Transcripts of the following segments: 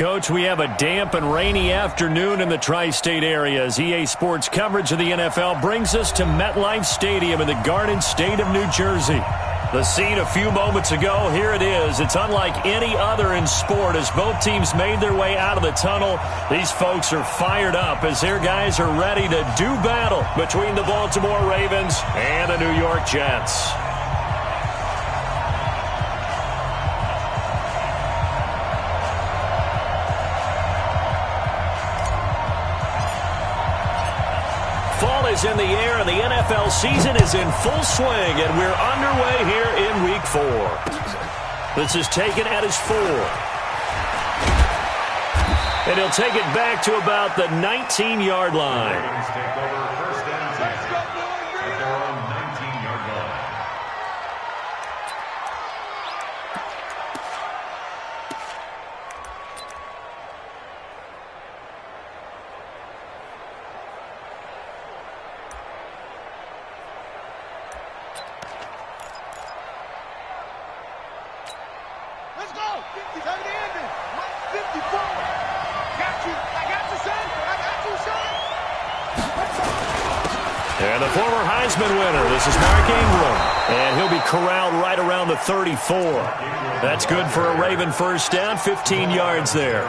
Coach, we have a damp and rainy afternoon in the tri-state area as EA Sports coverage of the NFL brings us to MetLife Stadium in the Garden State of New Jersey. The scene a few moments ago, here it is. It's unlike any other in sport as both teams made their way out of the tunnel. These folks are fired up as their guys are ready to do battle between the Baltimore Ravens and the New York Jets. Fall is in the air, and the NFL season is in full swing, and we're underway here in Week 4. This is taken at his 4. And he'll take it back to about the 19-yard line. And the former Heisman winner, this is Mark Ingram. And he'll be corralled right around the 34. That's good for a Raven first down, 15 yards there.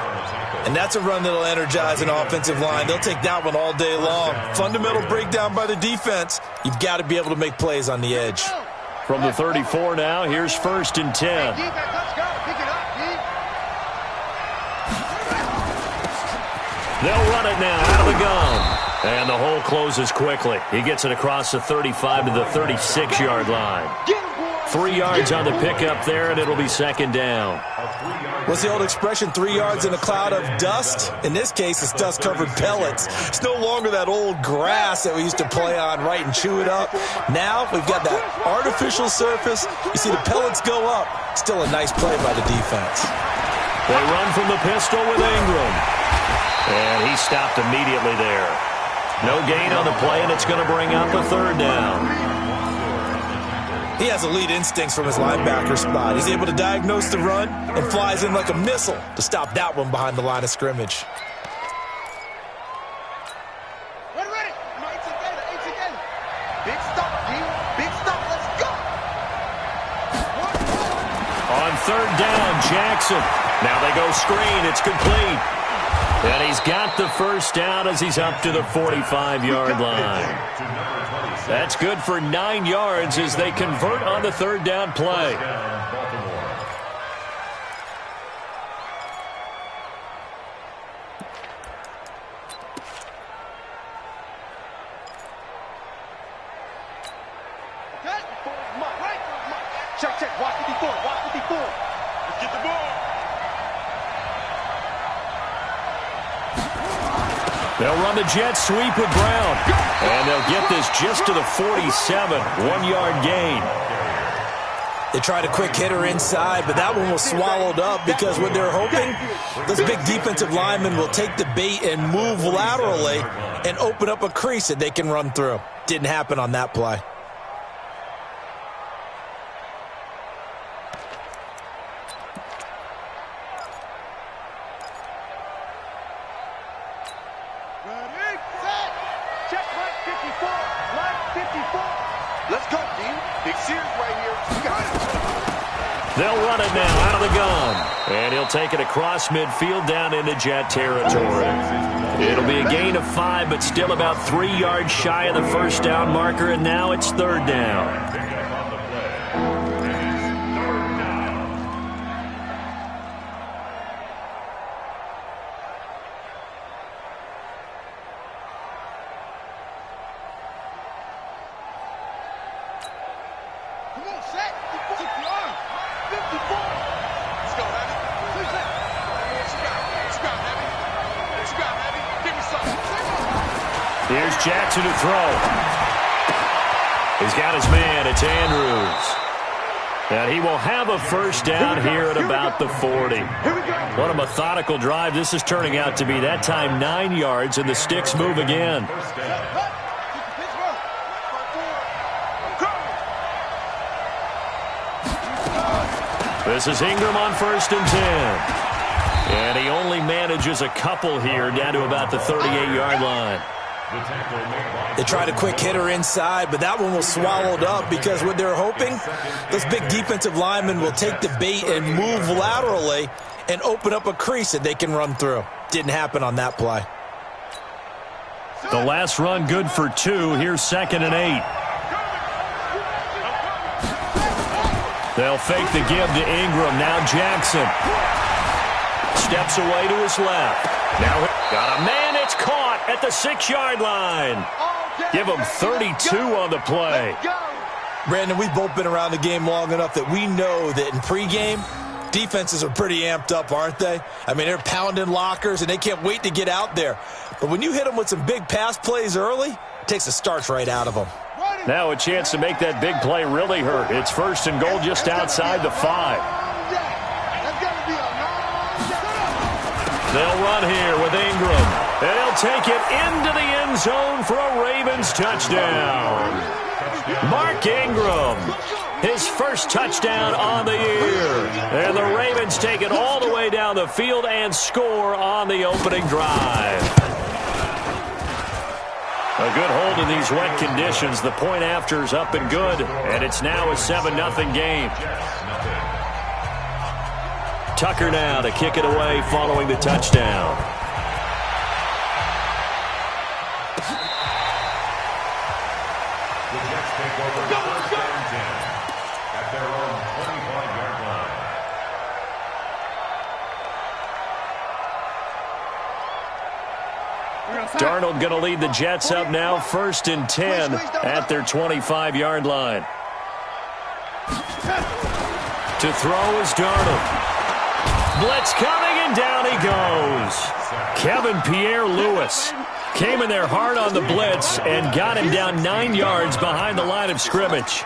And that's a run that'll energize an offensive line. They'll take that one all day long. Fundamental breakdown by the defense. You've got to be able to make plays on the edge. From the 34 now, here's 1st and 10. They'll run it now out of the gun. And the hole closes quickly. He gets it across the 35 to the 36-yard line. 3 yards on the pickup there, and it'll be 2nd down. What's the old expression, 3 yards in a cloud of dust? In this case, it's dust-covered pellets. It's no longer that old grass that we used to play on, right, and chew it up. Now we've got that artificial surface. You see the pellets go up. Still a nice play by the defense. They run from the pistol with Ingram. And he stopped immediately there. No gain on the play, and it's going to bring up a 3rd down. He has elite instincts from his linebacker spot. He's able to diagnose the run and flies in like a missile to stop that one behind the line of scrimmage. Ready. Big stop, D. Big stop. Let's go. On 3rd down, Jackson. Now they go screen. It's complete. And he's got the first down as he's up to the 45-yard line. That's good for 9 yards as they convert on the 3rd down play. Check. Watch 54. Let's get the ball. They'll run the jet sweep with Brown. And they'll get this just to the 47. 1-yard gain. They tried a quick hitter inside, but that one was swallowed up because what they're hoping, this big defensive lineman will take the bait and move laterally and open up a crease that they can run through. Didn't happen on that play. Let's go, D. Big series right here. They'll run it now out of the gun. And he'll take it across midfield down into Jet territory. It'll be a gain of 5, but still about 3 yards shy of the first down marker, and now it's 3rd down. Here's Jackson to throw. He's got his man. It's Andrews. And he will have a first down here at about the 40. What a methodical drive this is turning out to be. That time 9 yards, and the sticks move again. This is Ingram on 1st and 10. And he only manages a couple here down to about the 38-yard line. They tried a quick hitter inside, but that one was swallowed up because what they're hoping, those big defensive linemen will take the bait and move laterally and open up a crease that they can run through. Didn't happen on that play. The last run good for 2. Here's 2nd and 8. They'll fake the give to Ingram. Now Jackson steps away to his left. Now got a man. It's caught at the 6-yard line. Give him 32 on the play. Brandon, we've both been around the game long enough that we know that in pregame, defenses are pretty amped up, aren't they? I mean, they're pounding lockers, and they can't wait to get out there. But when you hit them with some big pass plays early, it takes the starch right out of them. Now a chance to make that big play really hurt. It's 1st and goal just outside the 5. They'll run here with Ingram. And he'll take it into the end zone for a Ravens touchdown. Mark Ingram, his first touchdown on the year. And the Ravens take it all the way down the field and score on the opening drive. A good hold in these wet conditions. The point after is up and good. And it's now a 7-0 game. Tucker now to kick it away following the touchdown. The Jets take over 1st and 10 at their own 25-yard line. Darnold going to lead the Jets up now, 1st and 10 at their 25-yard line. To throw is Darnold. Blitz coming, and down he goes. Kevin Pierre-Louis came in there hard on the blitz and got him down 9 yards behind the line of scrimmage.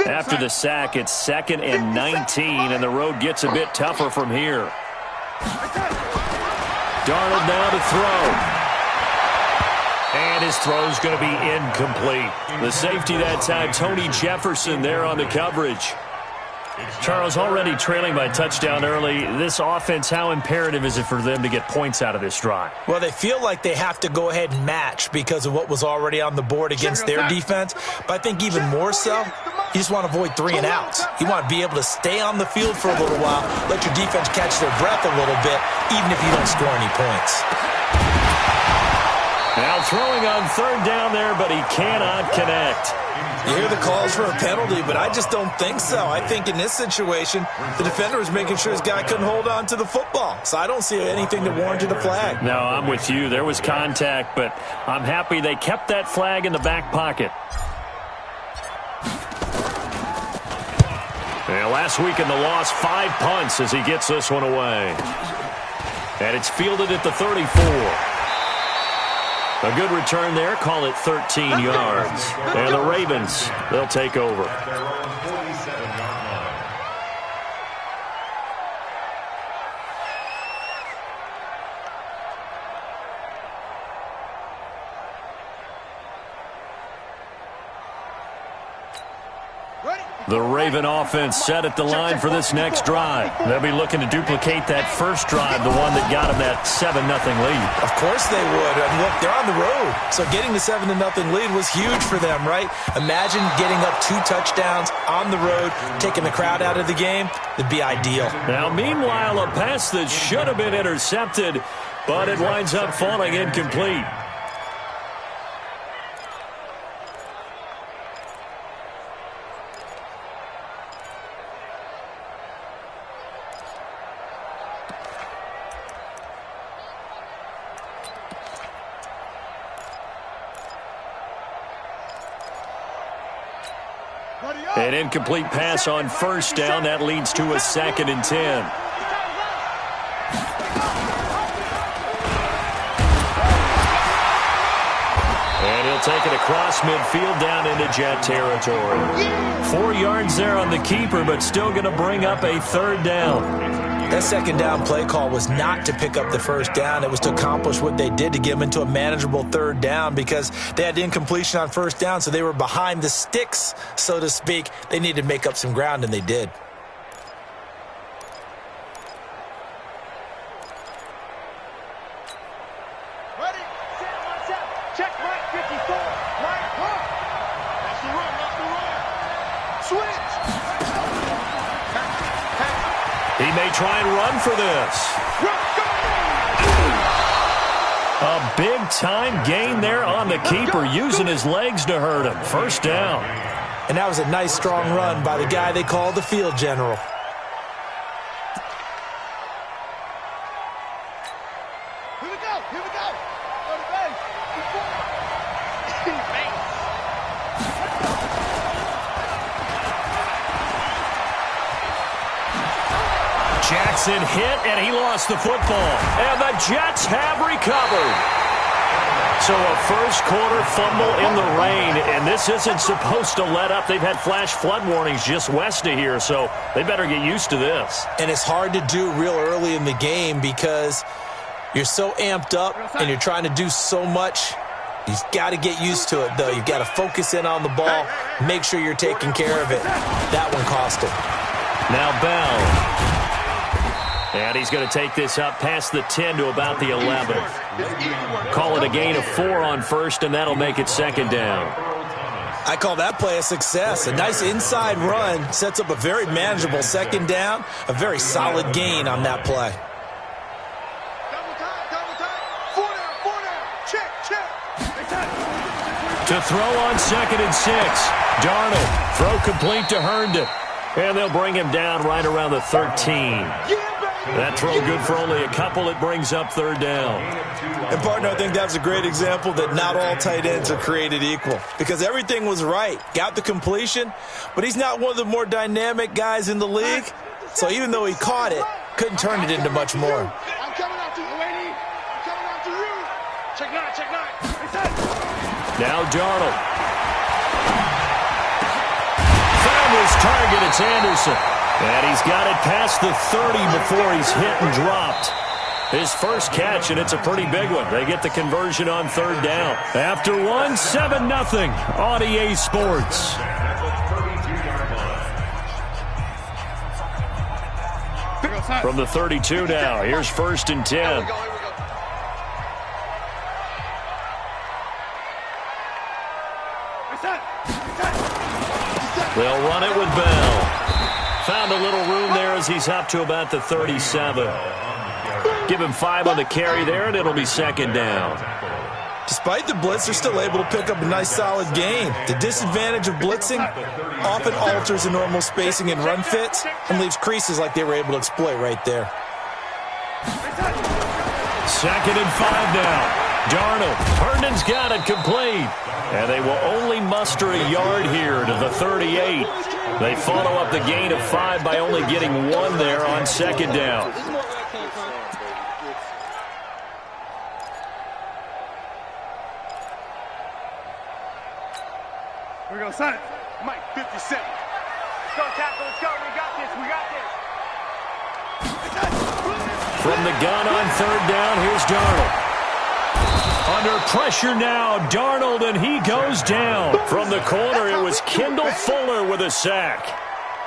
After the sack, it's 2nd and 19, and the road gets a bit tougher from here. Darnold now to throw. And his throw's going to be incomplete. The safety that time, Tony Jefferson there on the coverage. Charles, already trailing by touchdown early. This offense, how imperative is it for them to get points out of this drive? Well, they feel like they have to go ahead and match because of what was already on the board against their defense. But I think even more so, you just want to avoid 3 and outs. You want to be able to stay on the field for a little while, let your defense catch their breath a little bit, even if you don't score any points. Now throwing on 3rd down there, but he cannot connect. You hear the calls for a penalty, but I just don't think so. I think in this situation, the defender was making sure his guy couldn't hold on to the football. So I don't see anything that warranted a flag. No, I'm with you. There was contact, but I'm happy they kept that flag in the back pocket. And last week in the loss, 5 punts as he gets this one away. And it's fielded at the 34. A good return there. Call it 13 yards. And the Ravens, they'll take over. The Raven offense set at the line for this next drive. They'll be looking to duplicate that first drive, the one that got them that 7-0 lead. Of course they would. I mean, look, they're on the road. So getting the 7-0 lead was huge for them, right? Imagine getting up 2 touchdowns on the road, taking the crowd out of the game. It'd be ideal. Now, meanwhile, a pass that should have been intercepted, but it winds up falling incomplete. An incomplete pass on first down. That leads to a 2nd and 10. And he'll take it across midfield down into Jet territory. 4 yards there on the keeper, but still going to bring up a third down. That second down play call was not to pick up the first down. It was to accomplish what they did, to get them into a manageable third down, because they had incompletion on first down, so they were behind the sticks, so to speak. They needed to make up some ground, and they did. Ready, set, 1-7. Check right 54. Right, run. That's the run, that's the run. Switch. He may try and run for this. A big-time gain there on the keeper, using his legs to hurt him. First down. And that was a nice, strong run by the guy they call the field general. Here we go, here we go. Go to base. Jackson hit, and he lost the football. And the Jets have recovered. So a first-quarter fumble in the rain, and this isn't supposed to let up. They've had flash flood warnings just west of here, so they better get used to this. And it's hard to do real early in the game because you're so amped up and you're trying to do so much. You've got to get used to it, though. You've got to focus in on the ball, make sure you're taking care of it. That one cost him. Now Bell. And he's going to take this up past the 10 to about the 11. Call it a gain of 4 on first, and that'll make it second down. I call that play a success. A nice inside run sets up a very manageable second down, a very solid gain on that play. Double time. 4 down. Check. To throw on 2nd and 6. Darnold, throw complete to Herndon. And they'll bring him down right around the 13. That throw good for only a couple. It brings up third down. And, partner, I think that's a great example that not all tight ends are created equal, because everything was right. Got the completion, but he's not one of the more dynamic guys in the league. So even though he caught it, couldn't turn it into much more. I'm coming after you, lady. I'm coming after you. Check 9. Now Darnold. Found his target. It's Anderson. And he's got it past the 30 before he's hit and dropped. His first catch, and it's a pretty big one. They get the conversion on third down. After one, 7-0 on EA Sports. From the 32 now, here's 1st and 10. They'll run it with Bell. Found a little room there as he's up to about the 37. Give him 5 on the carry there, and it'll be second down. Despite the blitz, they're still able to pick up a nice, solid gain. The disadvantage of blitzing often alters the normal spacing and run fits and leaves creases like they were able to exploit right there. 2nd and 5 now. Darnold. Herndon's got it complete. And they will only muster a yard here to the 38. They follow up the gain of 5 by only getting 1 there on second down. Here we go, son. Mike, 57. Let's go, tackle. Let's go. We got this. From the gun on third down, here's Darnold. Under pressure now, Darnold, and he goes down. From the corner, it was Kendall Fuller with a sack.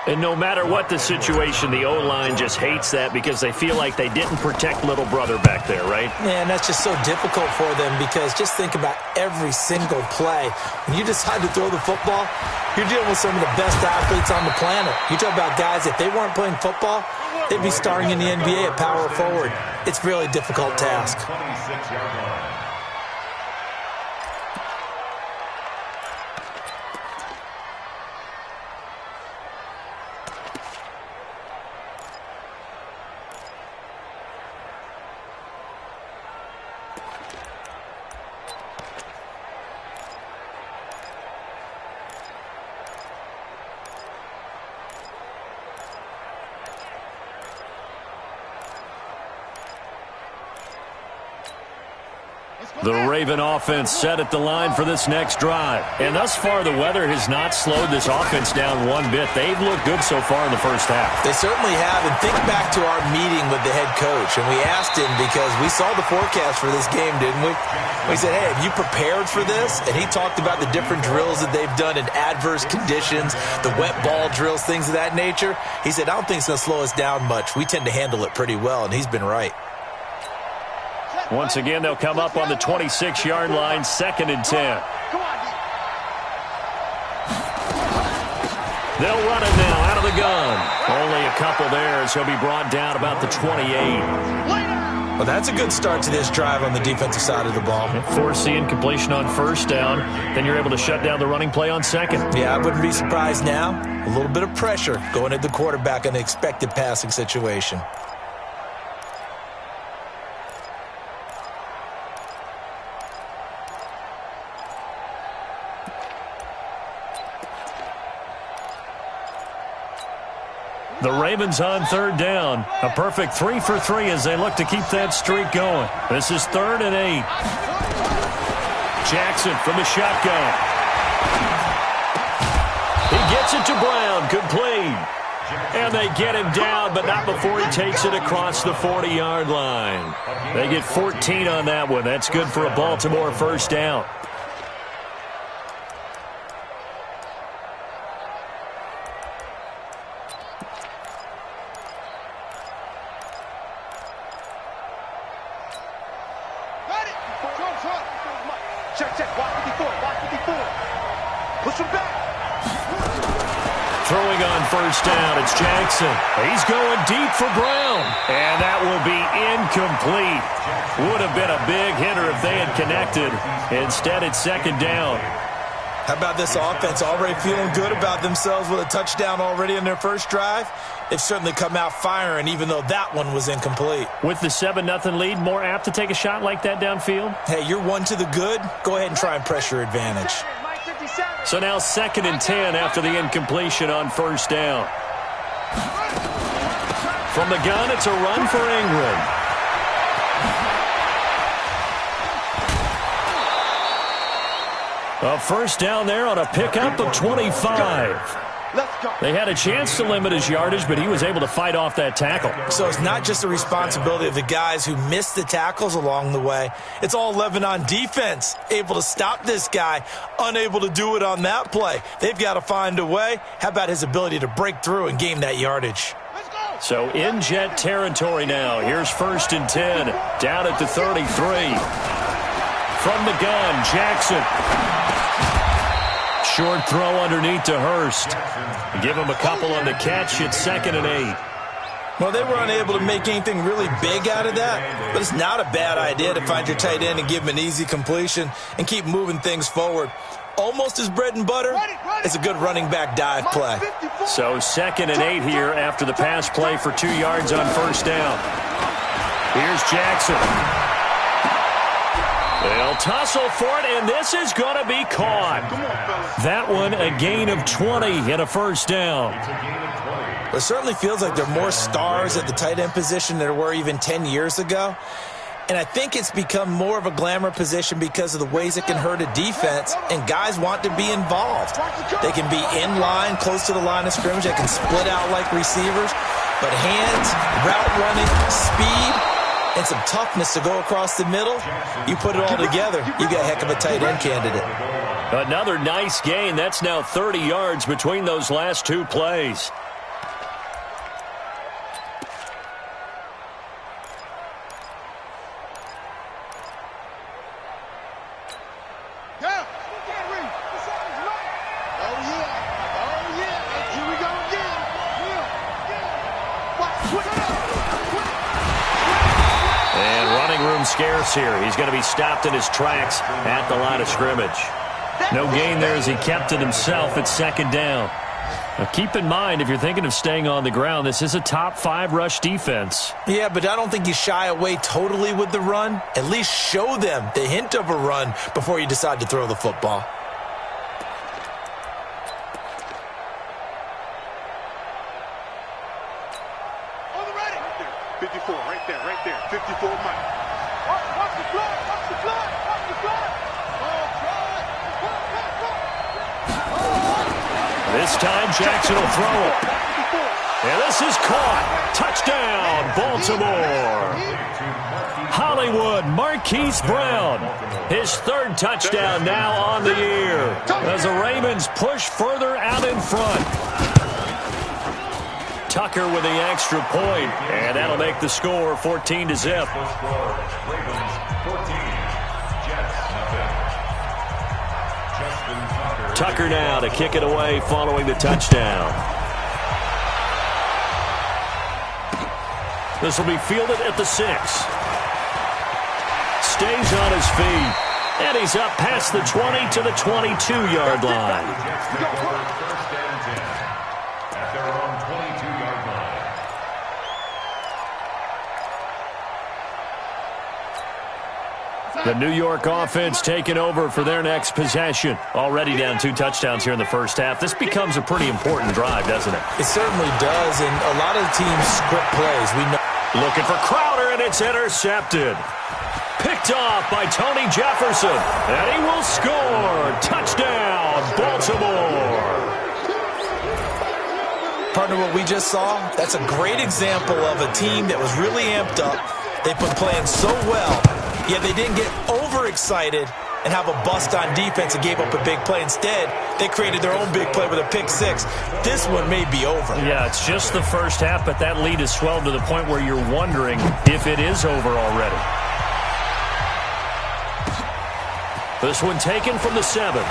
And no matter what the situation, the O-line just hates that because they feel like they didn't protect little brother back there, right? Man, that's just so difficult for them because just think about every single play. When you decide to throw the football, you're dealing with some of the best athletes on the planet. You talk about guys, if they weren't playing football, they'd be starring in the NBA at power forward. It's a really difficult task. Let's The Raven offense set at the line for this next drive. And thus far, the weather has not slowed this offense down one bit. They've looked good so far in the first half. They certainly have. And think back to our meeting with the head coach. And we asked him because we saw the forecast for this game, didn't we? We said, hey, have you prepared for this? And he talked about the different drills that they've done in adverse conditions, the wet ball drills, things of that nature. He said, I don't think it's going to slow us down much. We tend to handle it pretty well, and he's been right. Once again, they'll come up on the 26-yard line, 2nd and 10. They'll run it now out of the gun. Only a couple there, so he'll be brought down about the 28. Well, that's a good start to this drive on the defensive side of the ball. Force the incompletion on first down. Then you're able to shut down the running play on second. Yeah, I wouldn't be surprised now. A little bit of pressure going at the quarterback in the expected passing situation. The Ravens on 3rd down. A perfect 3 for 3 as they look to keep that streak going. This is 3rd and 8. Jackson from the shotgun. He gets it to Brown. Complete. And they get him down, but not before he takes it across the 40-yard line. They get 14 on that one. That's good for a Baltimore first down. Check, watch 54, watch 54. Push him back. Throwing on first down, it's Jackson. He's going deep for Brown. And that will be incomplete. Would have been a big hitter if they had connected. Instead, it's 2nd down. How about this offense already feeling good about themselves with a touchdown already in their first drive? They've certainly come out firing, even though that one was incomplete. With the 7-0 lead, more apt to take a shot like that downfield? Hey, you're one to the good. Go ahead and try and press your advantage. So now 2nd and 10 after the incompletion on first down. From the gun, it's a run for Ingram. A first down there on a pickup of 25. They had a chance to limit his yardage, but he was able to fight off that tackle. So it's not just the responsibility of the guys who missed the tackles along the way. It's all 11 on defense, able to stop this guy, unable to do it on that play. They've got to find a way. How about his ability to break through and gain that yardage? So in Jet territory now. Here's 1st and 10, down at the 33. From the gun, Jackson. Short throw underneath to Hurst. Give him a couple on the catch. It's 2nd and 8. Well, they were unable to make anything really big out of that, but it's not a bad idea to find your tight end and give him an easy completion and keep moving things forward. Almost his bread and butter. It's a good running back dive play. So 2nd and 8 here after the pass play for 2 yards on first down. Here's Jackson. They'll tussle for it, and this is going to be caught. That one, a gain of 20 and a first down. Well, it certainly feels like there are more stars at the tight end position than there were even 10 years ago. And I think it's become more of a glamour position because of the ways it can hurt a defense, and guys want to be involved. They can be in line, close to the line of scrimmage. They can split out like receivers. But hands, route running, speed, and some toughness to go across the middle, you put it all together, you got a heck of a tight end candidate. Another nice gain. That's now 30 yards between those last 2 plays. Scarce here. He's going to be stopped in his tracks at the line of scrimmage. No gain there as he kept it himself at 2nd down. Now keep in mind, if you're thinking of staying on the ground, this is a top 5 rush defense. Yeah, but I don't think you shy away totally with the run. At least show them the hint of a run before you decide to throw the football. On the ready. 54, right there. 54, Mike. Watch the flag, watch the flag. This time Jackson will throw it. And this is caught. Touchdown, Baltimore. Hollywood Marquise Brown. His third touchdown now on the year as the Ravens push further out in front. Tucker with the extra point, and that'll make the score 14-0. Tucker now to kick it away following the touchdown. This will be fielded at the 6. Stays on his feet. And he's up past the 20 to the 22-yard line. The New York offense taking over for their next possession. Already down 2 touchdowns here in the first half. This becomes a pretty important drive, doesn't it? It certainly does, and a lot of the teams script plays. We know. Looking for Crowder, and it's intercepted. Picked off by Tony Jefferson, and he will score. Touchdown, Baltimore. Partner, what we just saw, that's a great example of a team that was really amped up. They've been playing so well, yet they didn't get overexcited and have a bust on defense and gave up a big play. Instead, they created their own big play with a pick 6. This one may be over. Yeah, it's just the first half, but that lead has swelled to the point where you're wondering if it is over already. This one taken from the 7.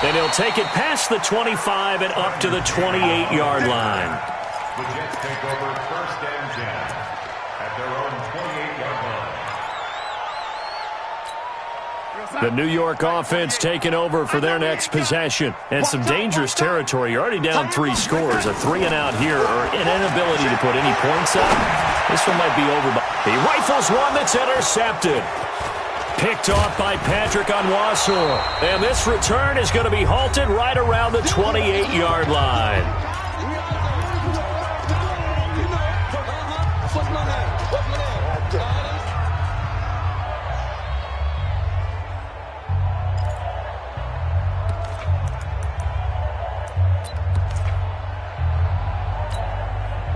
And he'll take it past the 25 and up to the 28-yard line. The Jets take over 1st and 10 at their own 28-yard line. The New York offense taking over for their next possession. And some dangerous territory. You're already down 3 scores. A 3-and-out here or an inability to put any points up. This one might be over. He rifles one that's intercepted. Picked off by Patrick Onwuasor. And this return is going to be halted right around the 28-yard line.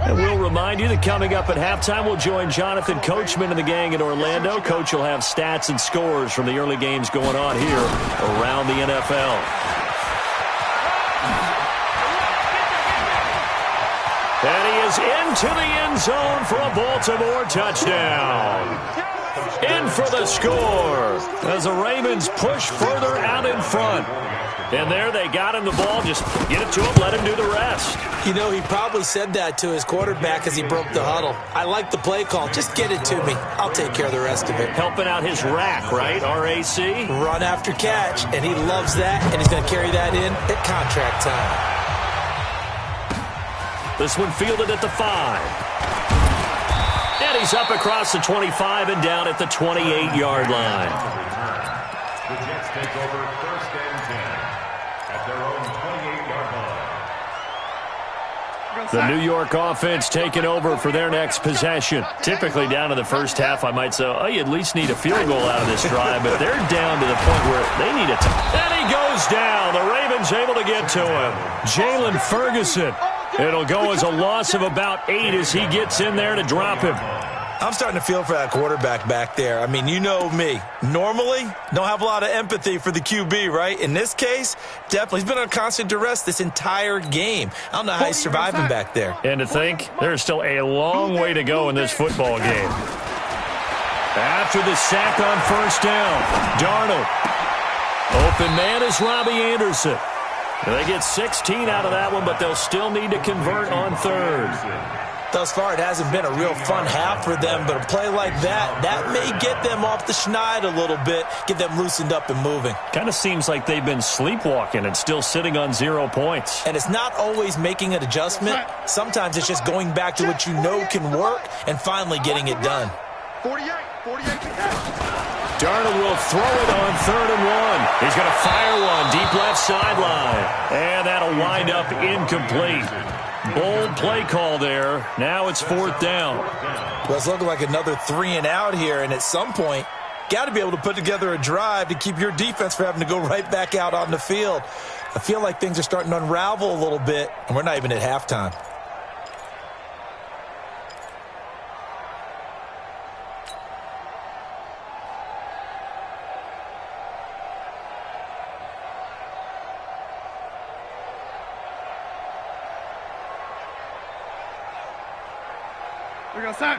And we'll remind you that coming up at halftime, we'll join Jonathan Coachman and the gang in Orlando. Coach will have stats and scores from the early games going on here around the NFL. And he is into the end zone for a Baltimore touchdown. In for the score as the Ravens push further out in front. And there they got him the ball. Just get it to him, let him do the rest. You know, he probably said that to his quarterback as he broke the huddle. I like the play call. Just get it to me. I'll take care of the rest of it. Helping out his rack, right? R-A-C? Run after catch, and he loves that, and he's going to carry that in at contract time. This one fielded at the 5. And he's up across the 25 and down at the 28-yard line. The Jets take over 1st and 10 at their own 28-yard line. The New York offense taking over for their next possession. Typically down to the first half, I might say, oh, you at least need a field goal out of this drive, but they're down to the point where they need a and he goes down. The Ravens able to get to him. Jalen Ferguson. It'll go as a loss of about 8 as he gets in there to drop him. I'm starting to feel for that quarterback back there. I mean, you know me. Normally, don't have a lot of empathy for the QB, right? In this case, definitely. He's been on constant duress this entire game. I don't know how he's surviving back there. And to think, there's still a long way to go in this football game. After the sack on first down, Darnold. Open man is Robbie Anderson. They get 16 out of that one, but they'll still need to convert on third. Thus far, it hasn't been a real fun half for them, but a play like that may get them off the schneid a little bit, get them loosened up and moving. Kind of seems like they've been sleepwalking and still sitting on 0 points. And it's not always making an adjustment. Sometimes it's just going back to what you know can work and finally getting it done. 48 to catch. Darnold will throw it on 3rd and 1. He's going to fire one deep left sideline. And that'll wind up incomplete. Bold play call there. Now it's 4th down. Well, it's looking like another 3-and-out here, and at some point, got to be able to put together a drive to keep your defense from having to go right back out on the field. I feel like things are starting to unravel a little bit, and we're not even at halftime.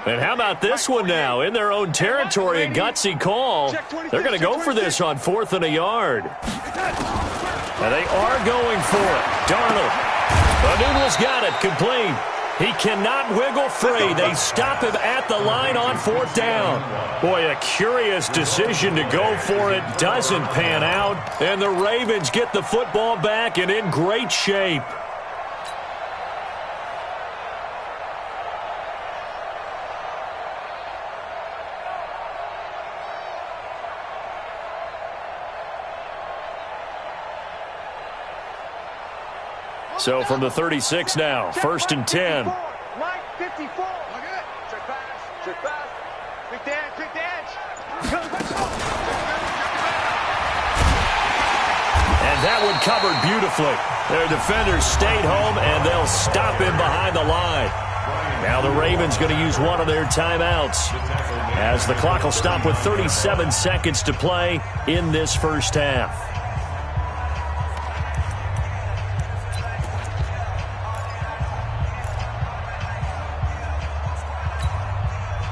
And how about this one now? In their own territory, a gutsy call. They're going to go for this on 4th and a yard. And they are going for it. Darnold. The Noodle's got it. Complete. He cannot wiggle free. They stop him at the line on 4th down. Boy, a curious decision to go for it. Doesn't pan out. And the Ravens get the football back and in great shape. So from the 36 now, 1st and 10. Mike 54. Look at it. Check pass. Check pass. Quick dance. Quick dance. And that one covered beautifully. Their defenders stayed home, and they'll stop him behind the line. Now the Ravens going to use one of their timeouts as the clock will stop with 37 seconds to play in this first half.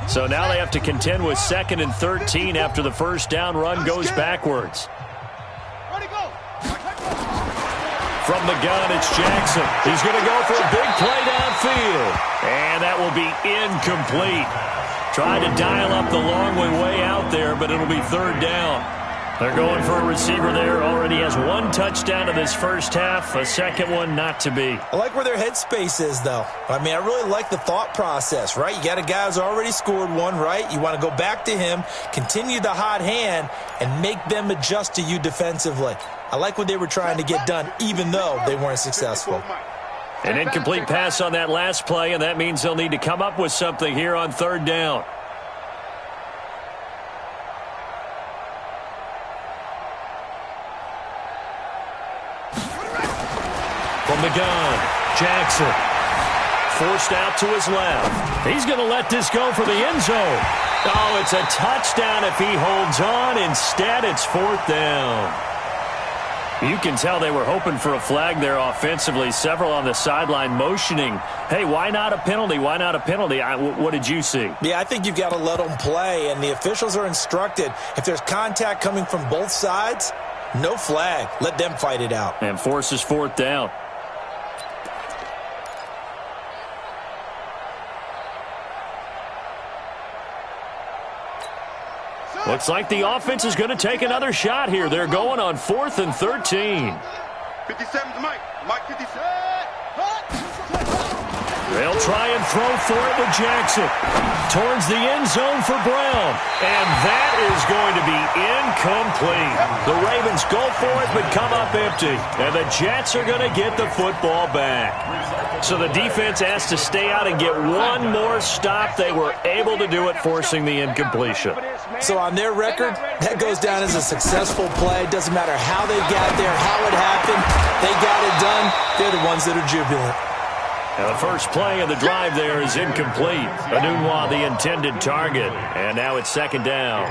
So now they have to contend with 2nd and 13 after the first down run goes backwards. From the gun, it's Jackson. He's going to go for a big play downfield. And that will be incomplete. Tried to dial up the long way out there, but it'll be 3rd down. They're going for a receiver there. Already has 1 touchdown in this first half. A second one not to be. I like where their headspace is, though. I mean, I really like the thought process, right? You got a guy who's already scored one, right? You want to go back to him, continue the hot hand, and make them adjust to you defensively. I like what they were trying to get done, even though they weren't successful. An incomplete pass on that last play, and that means they'll need to come up with something here on 3rd down. From the gun, Jackson. Forced out to his left. He's going to let this go for the end zone. Oh, it's a touchdown if he holds on. Instead, it's 4th down. You can tell they were hoping for a flag there offensively. Several on the sideline motioning, hey, why not a penalty? Why not a penalty? What did you see? Yeah, I think you've got to let them play, and the officials are instructed. If there's contact coming from both sides, no flag. Let them fight it out. And forces 4th down. Looks like the offense is going to take another shot here. They're going on 4th and 13. 57's Mike. Mike 57. They'll try and throw for it with Jackson. Towards the end zone for Brown. And that is going to be incomplete. The Ravens go for it but come up empty. And the Jets are going to get the football back. So the defense has to stay out and get one more stop. They were able to do it, forcing the incompletion. So on their record, that goes down as a successful play. Doesn't matter how they got there, how it happened. They got it done. They're the ones that are jubilant. And the first play of the drive there is incomplete. Anunwa, the intended target. And now it's 2nd down.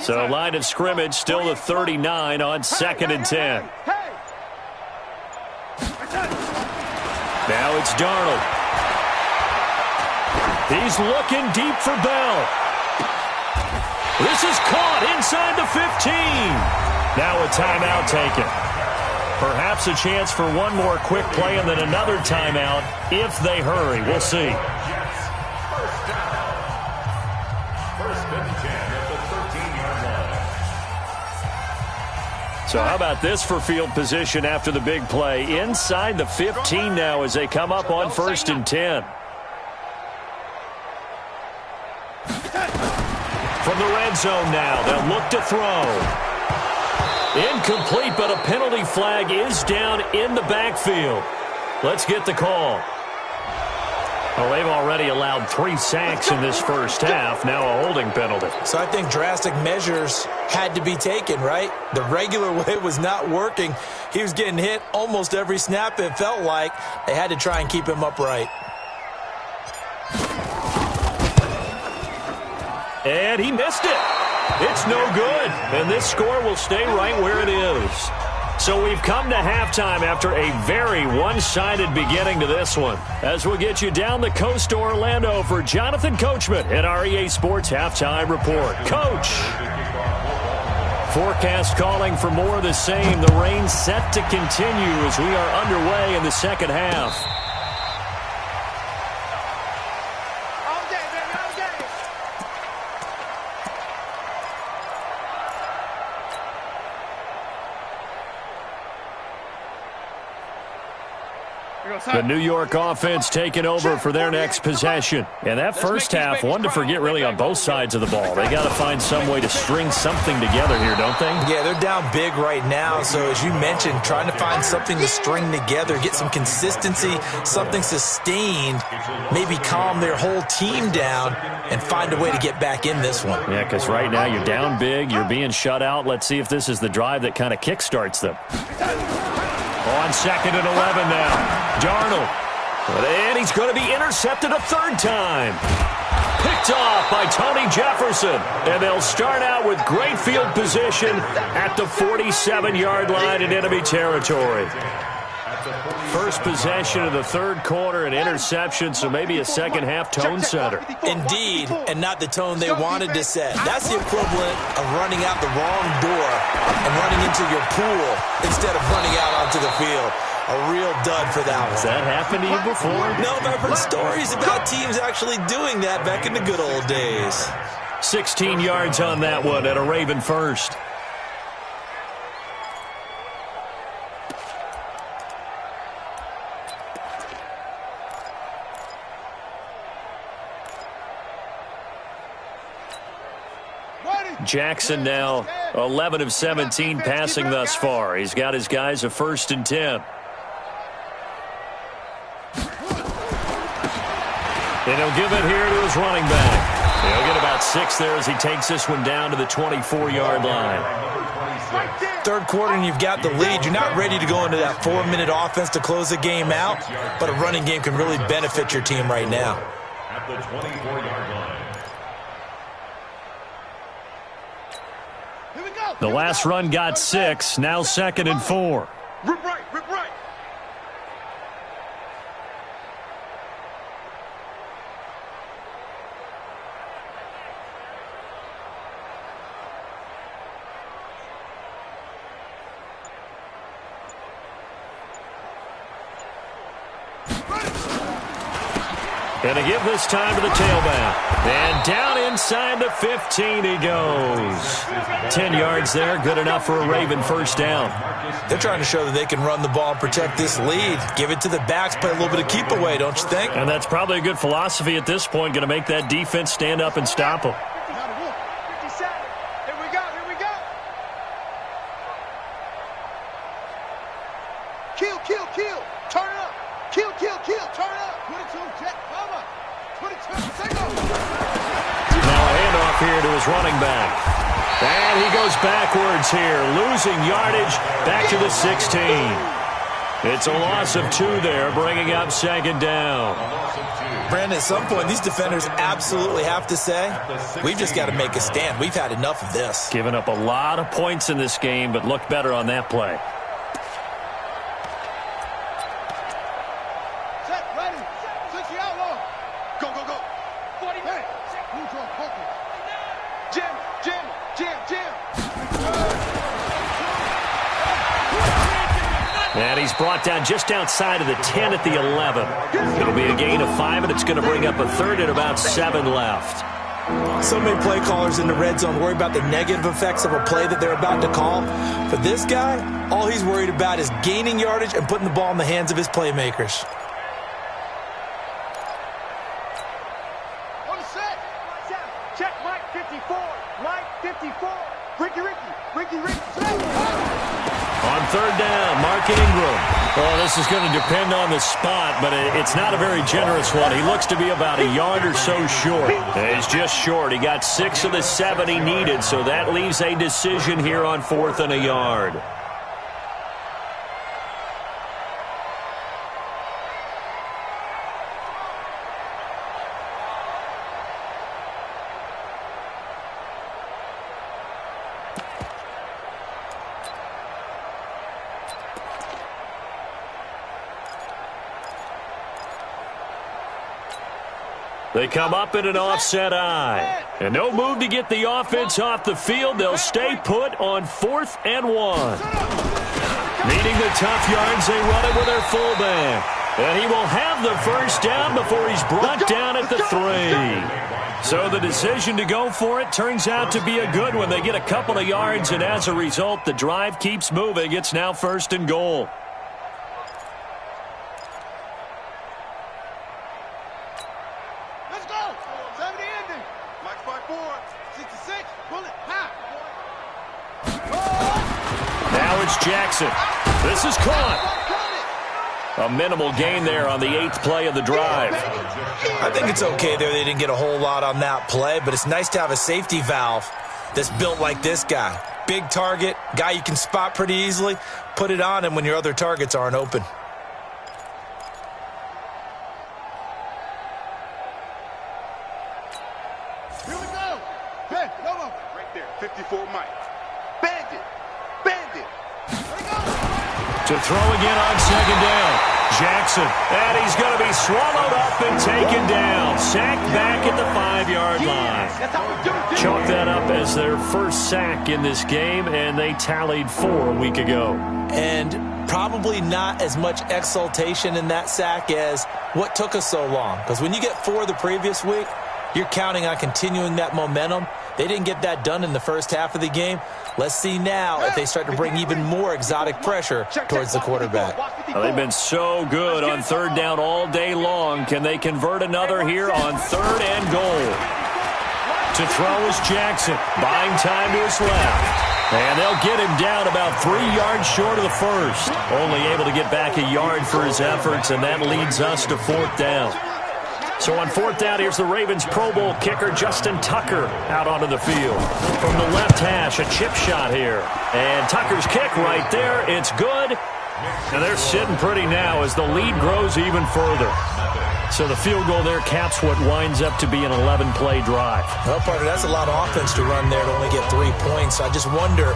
So line of scrimmage still the 39 on 2nd and 10. Now it's Darnold. He's looking deep for Bell. This is caught inside the 15. Now a timeout taken. Perhaps a chance for one more quick play and then another timeout if they hurry. We'll see. So how about this for field position after the big play? Inside the 15 now as they come up on 1st and 10. end zone now. They'll look to throw. Incomplete, but a penalty flag is down in the backfield. Let's get the call. Well, they've already allowed 3 sacks in this first half. Now a holding penalty. So I think drastic measures had to be taken, right? The regular way was not working. He was getting hit almost every snap, it felt like. They had to try and keep him upright. And he missed it. It's no good. And this score will stay right where it is. So we've come to halftime after a very one-sided beginning to this one. As we'll get you down the coast to Orlando for Jonathan Coachman at our EA Sports Halftime Report. Coach. Forecast calling for more of the same. The rain set to continue as we are underway in the second half. The New York offense taking over for their next possession. And that first half, one to forget really on both sides of the ball. They got to find some way to string something together here, don't they? Yeah, they're down big right now. So as you mentioned, trying to find something to string together, get some consistency, something sustained, maybe calm their whole team down and find a way to get back in this one. Yeah, because right now you're down big, you're being shut out. Let's see if this is the drive that kind of kickstarts them. On 2nd and 11 now. Darnold. And he's going to be intercepted a third time. Picked off by Tony Jefferson. And they'll start out with great field position at the 47-yard line in enemy territory. First possession of the third quarter, an interception, so maybe a second-half tone setter. Indeed, and not the tone they wanted to set. That's the equivalent of running out the wrong door and running into your pool instead of running out onto the field. A real dud for that one. Has that happened to you before? No, but I've heard stories about teams actually doing that back in the good old days. 16 yards on that one at a Raven first. Jackson now 11 of 17 passing thus far. He's got his guys a 1st and 10. And he'll give it here to his running back. He'll get about 6 there as he takes this one down to the 24-yard line. Third quarter and you've got the lead. You're not ready to go into that 4-minute offense to close the game out, but a running game can really benefit your team right now. At the 24-yard line. The last run got 6, now 2nd and 4. Rip right, rip right. And to give this time to the tailback. And down inside the 15 he goes. 10 yards there, good enough for a Raven first down. They're trying to show that they can run the ball and protect this lead. Give it to the backs, play a little bit of keep away, don't you think? And that's probably a good philosophy at this point, going to make that defense stand up and stop them. 57. Here we go, here we go. Kill, kill, kill. Turn it up. Kill, kill, kill. Turn it up. 22, jet, cover. 22, take off. Now a handoff here to his running back. And he goes backwards here, losing yardage back to the 16. It's a loss of 2 there, bringing up 2nd down. Brandon, at some point, these defenders absolutely have to say, we've just got to make a stand. We've had enough of this. Given up a lot of points in this game, but looked better on that play. Set, ready. 60 outlaw. Go, go, go. 40 minutes. Move to a focus. Jim, Jim, Jim, Jim. And he's brought down just outside of the 10 at the 11. It'll be a gain of 5, and it's going to bring up a 3rd and about 7 left. So many play callers in the red zone worry about the negative effects of a play that they're about to call. For this guy, all he's worried about is gaining yardage and putting the ball in the hands of his playmakers. On the set. Check Mike 54. Mike third down. Mark Ingram. Well, this is going to depend on the spot, but it's not a very generous one. He looks to be about a yard or so short. He's just short. He got 6 of the 7 he needed, so that leaves a decision here on 4th and a yard. They come up in an offset eye. And no move to get the offense off the field. They'll stay put on 4th and 1. Needing the tough yards, they run it with their fullback. And he will have the first down before he's brought down at the 3. So the decision to go for it turns out to be a good one. They get a couple of yards, and as a result, the drive keeps moving. It's now 1st and goal. Jackson. This is caught. A minimal gain there on the 8th play of the drive. I think it's okay there. They didn't get a whole lot on that play, but it's nice to have a safety valve that's built like this guy. Big target, guy you can spot pretty easily. Put it on him when your other targets aren't open. Here we go. Hey, come on. Right there, 54 Mike. Bandit. Bandit. To throw again on 2nd down. Jackson. And he's going to be swallowed up and taken down. Sacked back at the 5-yard line. Chalk that up as their first sack in this game, and they tallied 4 a week ago. And probably not as much exultation in that sack as what took us so long. Because when you get 4 the previous week, you're counting on continuing that momentum. They didn't get that done in the first half of the game. Let's see now if they start to bring even more exotic pressure towards the quarterback. Well, they've been so good on 3rd down all day long. Can they convert another here on 3rd and goal? To throw is Jackson. Buying time to his left. And they'll get him down about 3 yards short of the first. Only able to get back a yard for his efforts, and that leads us to 4th down. So on 4th down, here's the Ravens Pro Bowl kicker Justin Tucker out onto the field. From the left hash, a chip shot here. And Tucker's kick right there. It's good. And they're sitting pretty now as the lead grows even further. So the field goal there caps what winds up to be an 11-play drive. Well, partner, that's a lot of offense to run there to only get 3 points. I just wonder,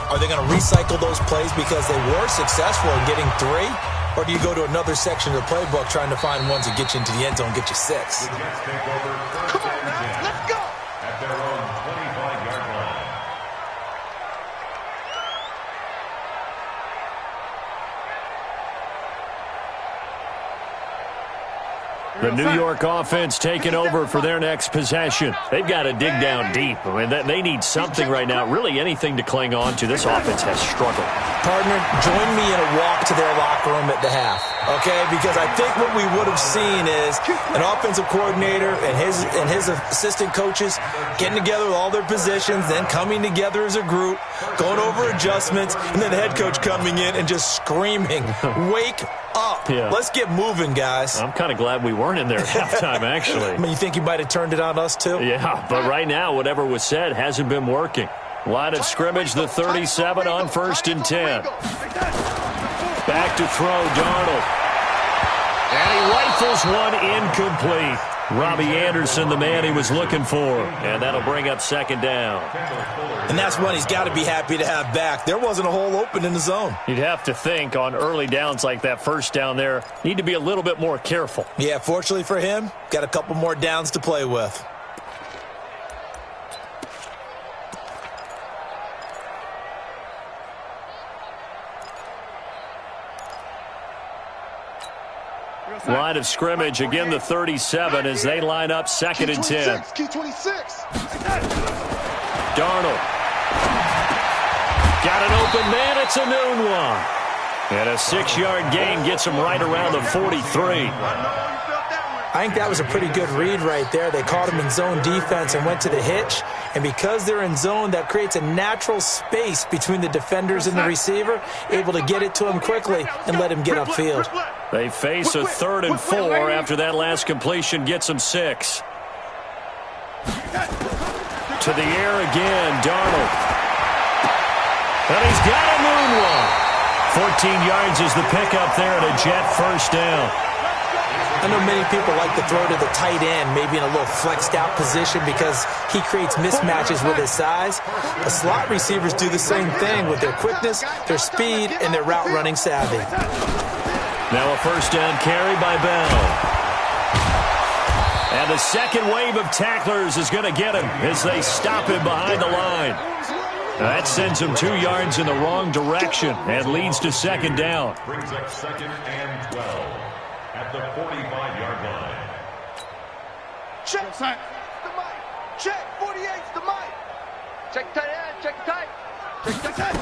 are they going to recycle those plays because they were successful in getting 3? Or do you go to another section of the playbook trying to find ones that get you into the end zone and get you 6? Come on, man. Let's go. At their own 25-yard line. The New York offense taking over for their next possession. They've got to dig down deep. I mean, they need something right now, really anything to cling on to. This offense has struggled. Partner, join me in a walk to their locker room at the half, okay? Because I think what we would have seen is an offensive coordinator and his assistant coaches getting together with all their positions, then coming together as a group, going over adjustments, and then the head coach coming in and just screaming, wake up. Yeah. Let's get moving, guys. I'm kind of glad we weren't in there at halftime, actually. I mean, you think you might have turned it on us, too? Yeah, but right now, whatever was said hasn't been working. Line of scrimmage, the 37 on 1st and 10. Back to throw, Darnold. And he rifles one incomplete. Robbie Anderson, the man he was looking for. And that'll bring up 2nd down. And that's one he's got to be happy to have back. There wasn't a hole open in the zone. You'd have to think on early downs like that first down there, need to be a little bit more careful. Yeah, fortunately for him, got a couple more downs to play with. Line of scrimmage, again the 37 as they line up 2nd and 10. Key 26. Darnold. Got an open man, it's a noon one. And a 6-yard gain gets him right around the 43. I know you felt that one. I think that was a pretty good read right there. They caught him in zone defense and went to the hitch. And because they're in zone, that creates a natural space between the defenders and the receiver, able to get it to him quickly and let him get upfield. They face a 3rd and 4 after that last completion gets them 6. To the air again, Darnold. And he's got a moonwalk. 14 yards is the pickup there at a Jet first down. I know many people like to throw to the tight end, maybe in a little flexed out position because he creates mismatches with his size. But slot receivers do the same thing with their quickness, their speed, and their route running savvy. Now a first down carry by Bell. And the second wave of tacklers is going to get him as they stop him behind the line. That sends him 2 yards in the wrong direction and leads to second down. Brings up 2nd and 12 at the 45-yard line. Check the mic. Check 48's the mic. Check tight end. Check tight. Check tight.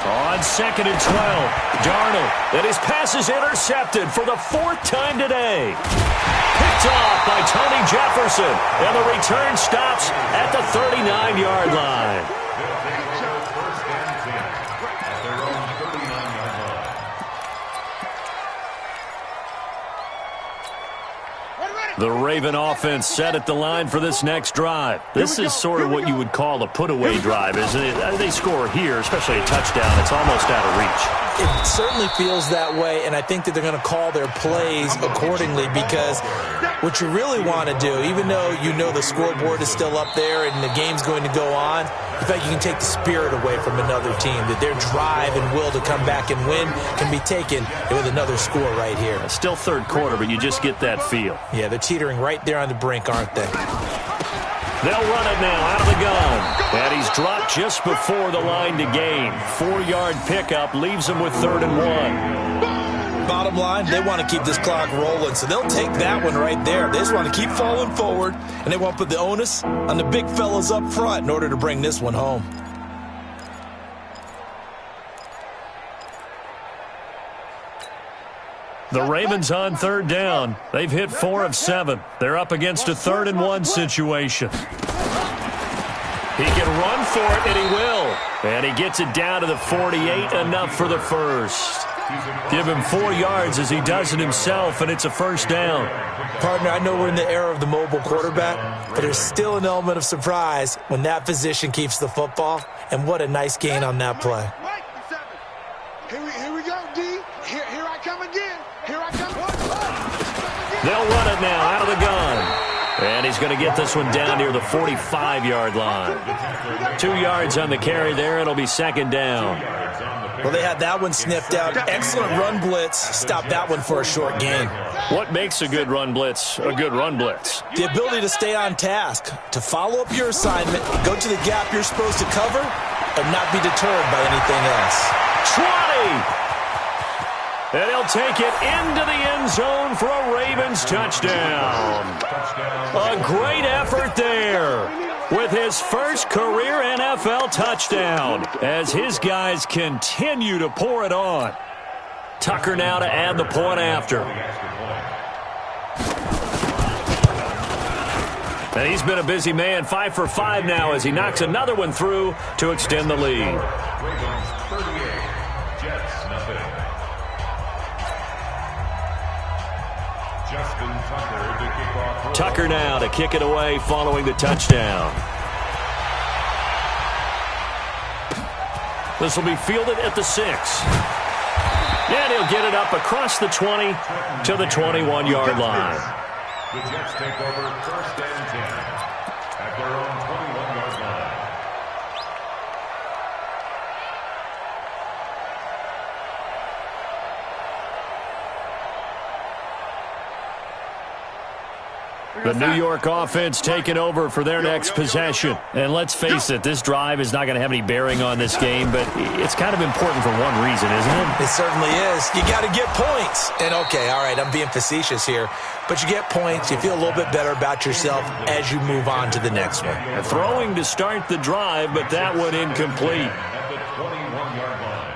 On 2nd and 12, Darnold. And his pass is intercepted for the 4th time today. Picked off by Tony Jefferson. And the return stops at the 39-yard line. They'll take over 1st and 10 at their own 39-yard line. The Raven offense set at the line for this next drive. This is sort of what you would call a put-away drive, isn't it? They score here, especially a touchdown. It's almost out of reach. It certainly feels that way, and I think that they're going to call their plays accordingly because what you really want to do, even though you know the scoreboard is still up there and the game's going to go on, in fact, you can take the spirit away from another team, that their drive and will to come back and win can be taken with another score right here. Still 3rd quarter, but you just get that feel. Yeah, they're teetering right there on the brink, aren't they? They'll run it now out of the gun. And he's dropped just before the line to gain. 4-yard pickup leaves him with 3rd and 1. Bottom line, they want to keep this clock rolling, so they'll take that one right there. They just want to keep falling forward, and they want to put the onus on the big fellas up front in order to bring this one home. The Ravens on 3rd down. They've hit 4 of 7. They're up against a 3rd and 1 situation. He can run for it, and he will. And he gets it down to the 48, enough for the first. Give him 4 yards as he does it himself, and it's a first down. Partner, I know we're in the era of the mobile quarterback, but there's still an element of surprise when that position keeps the football, and what a nice gain on that play. Here we go, D. Here I come again. Here I come. They'll run it now out of the gun. And he's going to get this one down near the 45-yard line. 2 yards on the carry there. It'll be second down. Well, they had that one sniffed out. Excellent run blitz. Stop that one for a short gain. What makes a good run blitz a good run blitz? The ability to stay on task, to follow up your assignment, go to the gap you're supposed to cover, and not be deterred by anything else. 20! And he'll take it into the end zone for a Ravens touchdown. A great effort there with his first career NFL touchdown as his guys continue to pour it on. Tucker now to add the point after. And he's been a busy man, 5 for 5 now as he knocks another one through to extend the lead. Ravens 38, Jets nothing. Justin Tucker to kick off. Tucker now to kick it away following the touchdown. This will be fielded at the 6. And he'll get it up across the 20 to the 21-yard line. The Jets take over 1st and 10 at their own 21-yard line. The New York offense taking over for their next possession. And let's face it, this drive is not going to have any bearing on this game, but it's kind of important for one reason, isn't it? It certainly is. You got to get points. And, okay, all right, I'm being facetious here, but you get points, you feel a little bit better about yourself as you move on to the next one. Throwing to start the drive, but that one incomplete. At the 21-yard line.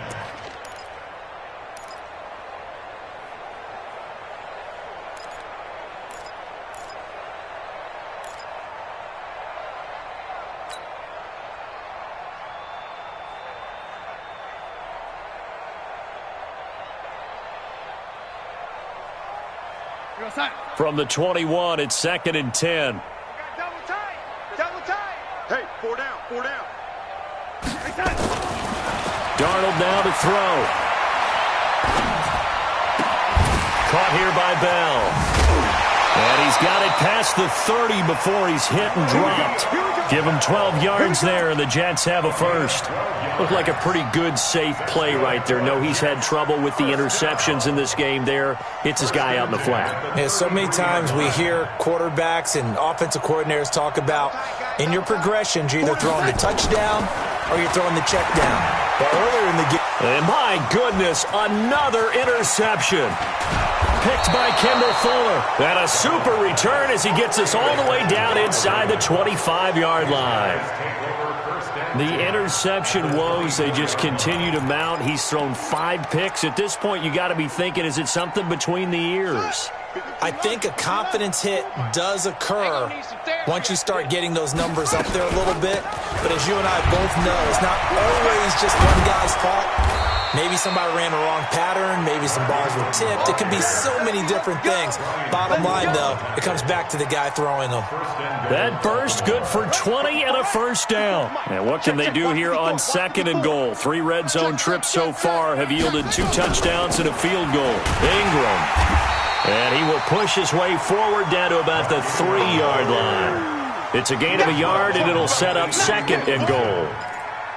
From the 21, it's 2nd and 10. Double tight. Double tight. Hey, 4 down. 4 down. Darnold now to throw. Caught here by Bell. And he's got it past the 30 before he's hit and dropped. Give him 12 yards there, and the Jets have a first. Looked like a pretty good, safe play right there. No, he's had trouble with the interceptions in this game there. Hits his guy out in the flat. Yeah, so many times we hear quarterbacks and offensive coordinators talk about in your progressions, you're either throwing the touchdown or you're throwing the check down. But earlier in the game... And my goodness, another interception. Picked by Kendall Fuller. And a super return as he gets us all the way down inside the 25-yard line. The interception woes, they just continue to mount. He's thrown 5 picks. At this point, you got to be thinking, is it something between the ears? I think a confidence hit does occur once you start getting those numbers up there a little bit. But as you and I both know, it's not always just one guy's fault. Maybe somebody ran the wrong pattern. Maybe some balls were tipped. It could be so many different things. Bottom line, though, it comes back to the guy throwing them. That burst good for 20 and a first down. And what can they do here on 2nd and goal? 3 red zone trips so far have yielded 2 touchdowns and a field goal. Ingram. And he will push his way forward down to about the 3-yard line. It's a gain of a yard, and it'll set up 2nd and goal.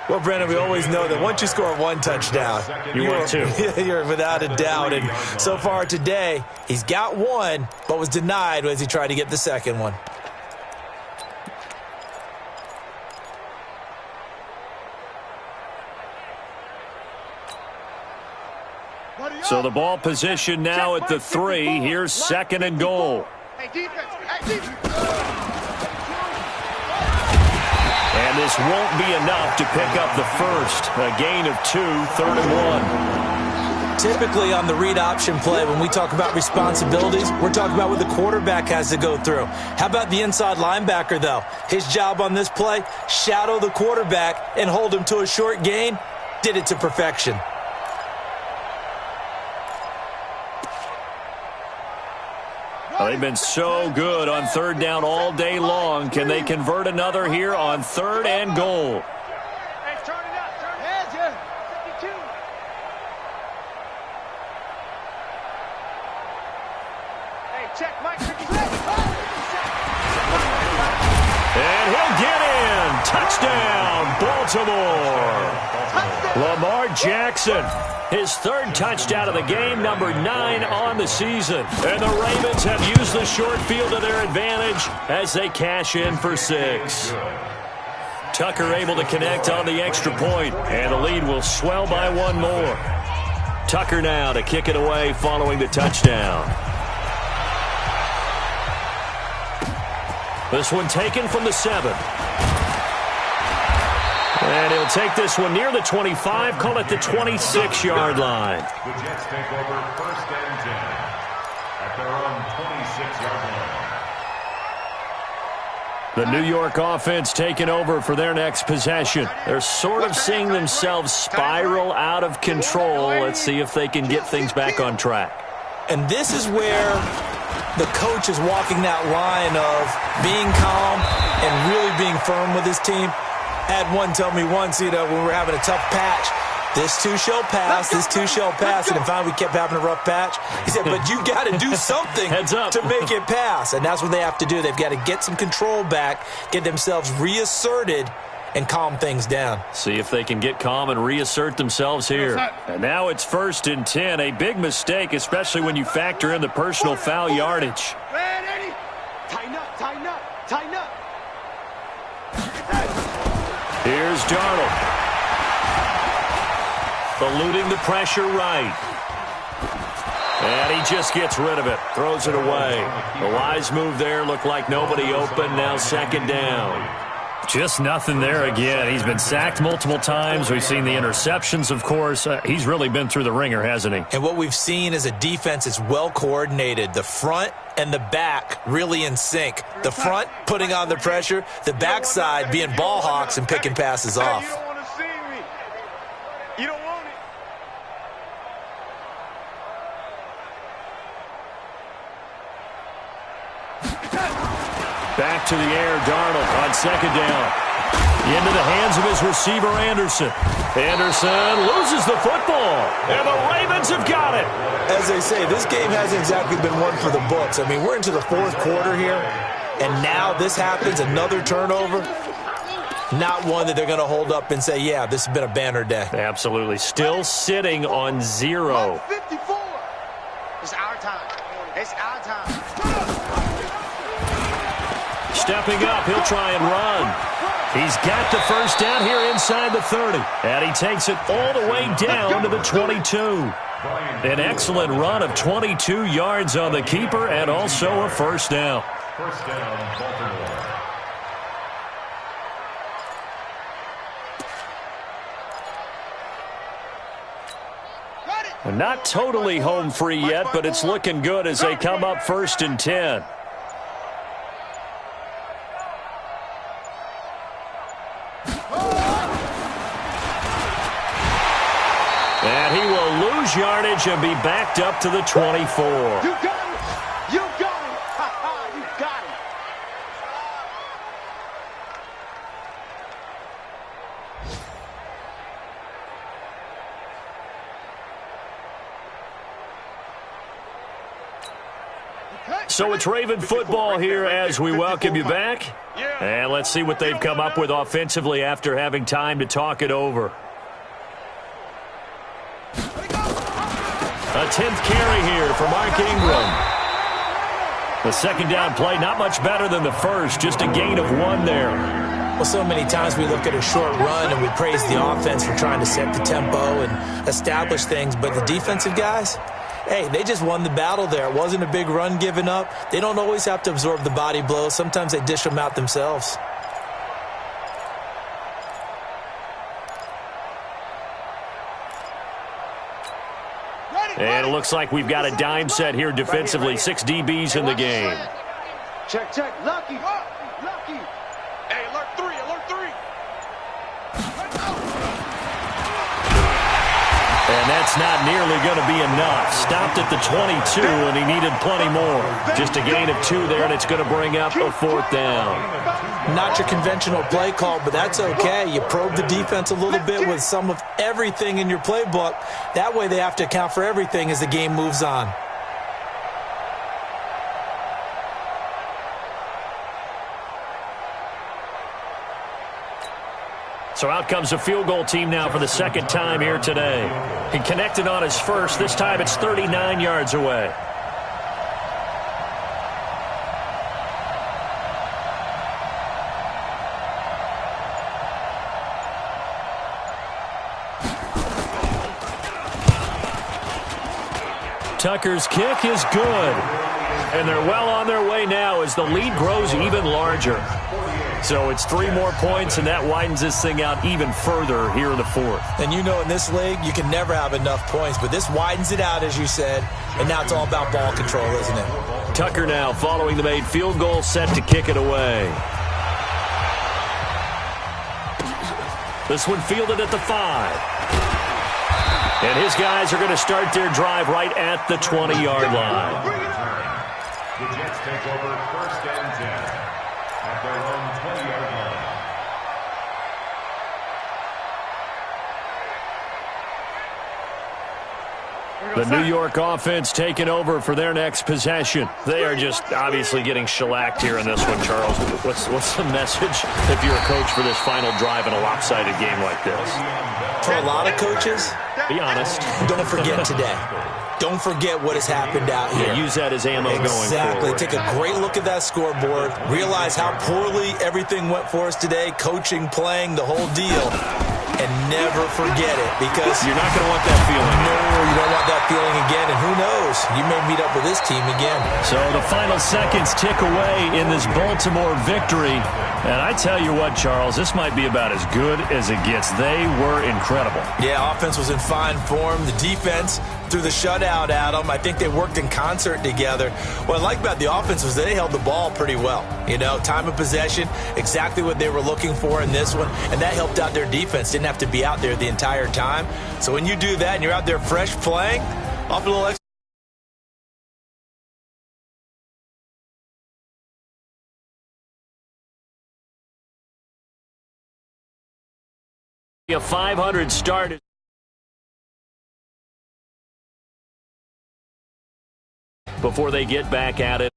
Well, Brandon, we always know that once you score 1 touchdown, you're 2. You're without a doubt. And so far today, he's got 1, but was denied as he tried to get the 2nd one. So the ball position now at the 3. Here's 2nd and goal. Hey, defense. Hey, defense. And this won't be enough to pick up the first. A gain of 2, 3rd and 1. Typically on the read option play, when we talk about responsibilities, we're talking about what the quarterback has to go through. How about the inside linebacker, though? His job on this play, shadow the quarterback and hold him to a short gain. Did it to perfection. They've been so good on 3rd down all day long. Can they convert another here on 3rd and goal? Hey, turn it up. Turn it up. 52. Hey, check Mike 56. And he'll get in. Touchdown, Baltimore. Lamar Jackson, his 3rd touchdown of the game, number 9 on the season. And the Ravens have used the short field to their advantage as they cash in for 6. Tucker able to connect on the extra point, and the lead will swell by 1 more. Tucker now to kick it away following the touchdown. This one taken from the 7. And he'll take this one near the 25, call it the 26-yard line. The Jets take over 1st and 10 at their own 26-yard line. The New York offense taking over for their next possession. They're sort of seeing themselves spiral out of control. Let's see if they can get things back on track. And this is where the coach is walking that line of being calm and really being firm with his team. Had one tell me once, when we were having a tough patch, this too shall pass, this too shall pass, and finally we kept having a rough patch. He said, but you got to do something to make it pass, and that's what they have to do. They've got to get some control back, get themselves reasserted, and calm things down. See if they can get calm and reassert themselves here. And now it's 1st and 10, a big mistake, especially when you factor in the personal foul yardage. Man, Eddie. Tighten up, tighten up, tighten up. Here's Darnold. Eluding the pressure right. And he just gets rid of it. Throws it away. The wise move there. Looked like nobody open. Now 2nd down. Just nothing there again. He's been sacked multiple times. We've seen the interceptions, of course. He's really been through the ringer, hasn't he? And what we've seen is a defense that's well coordinated. The front and the back really in sync. The front putting on the pressure, the backside being ball hawks and picking passes off. You don't want to see me. You don't want it. Back to the air, Darnold on second down. Into the hands of his receiver, Anderson. Anderson loses the football, and the Ravens have got it. As they say, this game hasn't exactly been one for the books. I mean, we're into the fourth quarter here, and now this happens, another turnover. Not one that they're going to hold up and say, yeah, this has been a banner day. Absolutely. Still sitting on 0. 54. It's our time. It's our time. Stepping up, he'll try and run. He's got the first down here inside the 30. And he takes it all the way down to the 22. An excellent run of 22 yards on the keeper and also a first down. First down, Baltimore. Not totally home free yet, but it's looking good as they come up 1st and 10. And he will lose yardage and be backed up to the 24. You got it. You got it. Ha-ha, you got it. So it's Raven football here as we welcome you back. And let's see what they've come up with offensively after having time to talk it over. A 10th carry here for Mark Ingram. The second down play, not much better than the first, just a gain of 1 there. Well, so many times we look at a short run and we praise the offense for trying to set the tempo and establish things, but the defensive guys, hey, they just won the battle there. It wasn't a big run given up. They don't always have to absorb the body blows. Sometimes they dish them out themselves. And it looks like we've got a dime set here defensively. 6 DBs in the game. Check, check. Lucky. Lucky. Hey, alert 3, alert 3. And that's not nearly going to be enough. Stopped at the 22, and he needed plenty more. Just a gain of 2 there, and it's going to bring up a 4th down. Not your conventional play call, but that's okay. You probe the defense a little bit with some of everything in your playbook. That way they have to account for everything as the game moves on. So out comes a field goal team now for the second time here today. He connected on his first. This time it's 39 yards away. Tucker's kick is good. And they're well on their way now as the lead grows even larger. So it's 3 more points, and that widens this thing out even further here in the 4th. And you know in this league, you can never have enough points, but this widens it out, as you said, and now it's all about ball control, isn't it? Tucker now following the made field goal, set to kick it away. This one fielded at the 5. And his guys are going to start their drive right at the 20-yard line. The Jets take over 1st and 10 at their own 20-yard line. The New York offense taking over for their next possession. They are just obviously getting shellacked here in this one, Charles. What's the message if you're a coach for this final drive in a lopsided game like this? For a lot of coaches, be honest. Don't forget today. Don't forget what has happened out here. Yeah, use that as ammo going forward. Exactly. Take a great look at that scoreboard. Realize how poorly everything went for us today. Coaching, playing, the whole deal. And never forget it, because you're not going to want that feeling. No, you don't want that feeling again. And who knows? You may meet up with this team again. So the final seconds tick away in this Baltimore victory. And I tell you what, Charles, this might be about as good as it gets. They were incredible. Yeah, offense was in fine form. The defense threw the shutout at them. I think they worked in concert together. What I like about the offense was they held the ball pretty well. You know, time of possession, exactly what they were looking for in this one. And that helped out their defense. Didn't have to be out there the entire time. So when you do that and you're out there fresh playing, off a little extra. A 500 start before they get back at it.